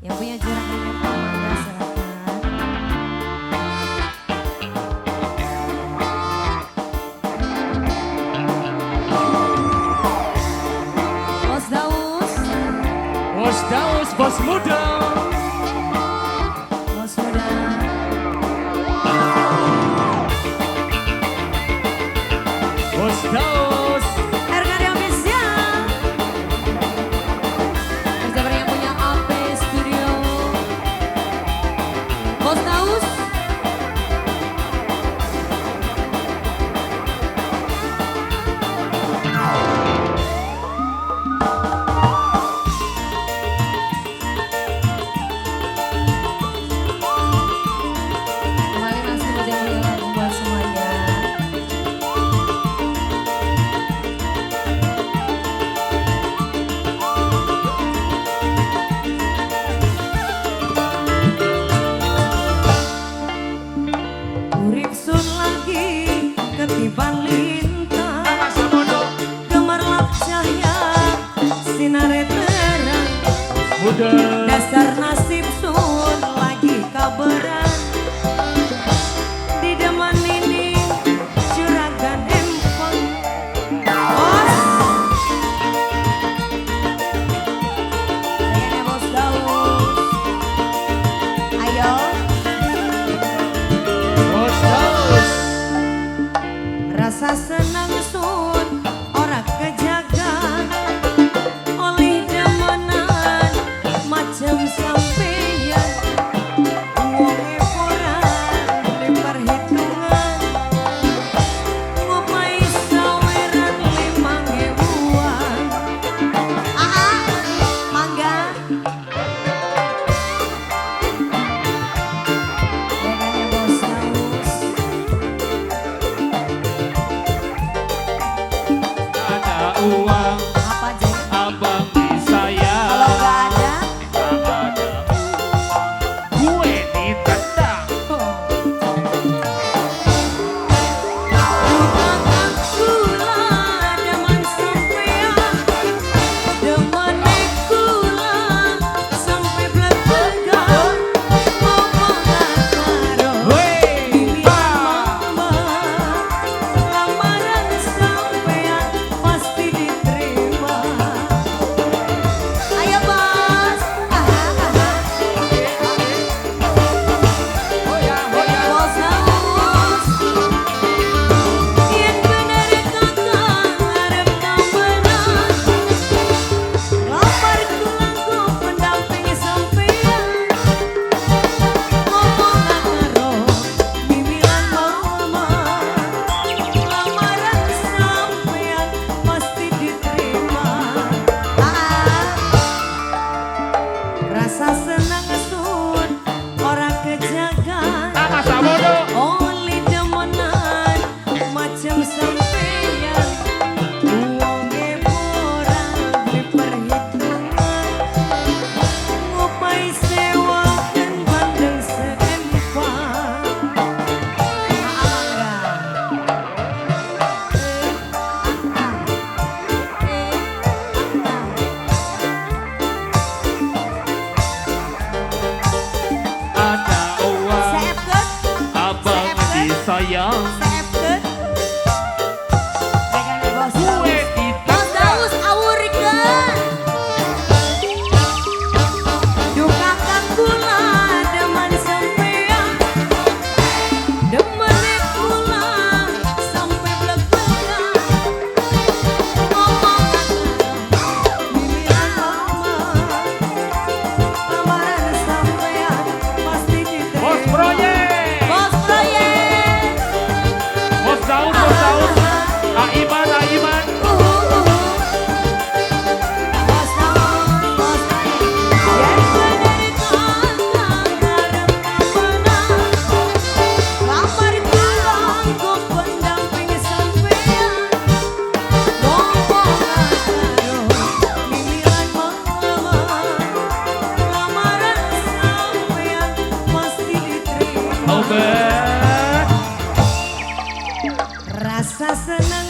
Yang punya juragannya Pak Mangga silakan. Bos Daus. Bos Daus, bos muda. Bos muda. Bos Daus. Harga official. Bersama yang punya AP Studio. Bos Daus. Kembali masih mulia buat semuanya. Urip sun lagi ketiban lintang, gemerlap cahaya sinare terang. Muda. Dasar nasib sun lagi kabaran, di deman ini juragan empang. Bos, kayaknya Bos Daus. Ayo. Bos Daus. Rasa senang sun ora kejaga oleh demenan macam sampeyan. Wonge ora diperhitungan, ngopai saweran 5.000-an. Mangga. Kayaknya Bos Daus. Ada uang, Apa Jeng? abang disayang. Kalau nggak ada, Tak ada uang, gue ditendang. dukakan kula demen sampean, demene kula sampai bletegan, ngomongan karo Wey, mama, lamaran sampean pasti diterima. Ayo Bos. Bos Daus. Yen bener kakang arep kawenan, lamar kula ku pendamping sampean, ngomongan karo mimilan mama, lamaran sampean pasti diterima. Rasa senang sun ora kejaga masa bodoh. oleh demenan macam sampeyan. Wonge ora diperhitungan, ngopai sewa dan bandeng seempang. Ada uang, Seepkeun, abang disayang. seepkeun. Regane Bos Gue Daus. Bos ditendang. Daus awurikeun. Dukakan kula demen sampean, demene kula sampai blegetan, ngomongan mimilan mama, lamaran sampean pasti diterima. Bos proyek. Bos proyek. Bos Daus, bos Daus. Aiman, Aiman. Bos Daus, bos proyek. Yen bener kakang arep kawenan, lamar kula ku pendamping sampean, ngomongan karo mimilan mama, lamaran sampean pasti diterima. Oke. Rasa senang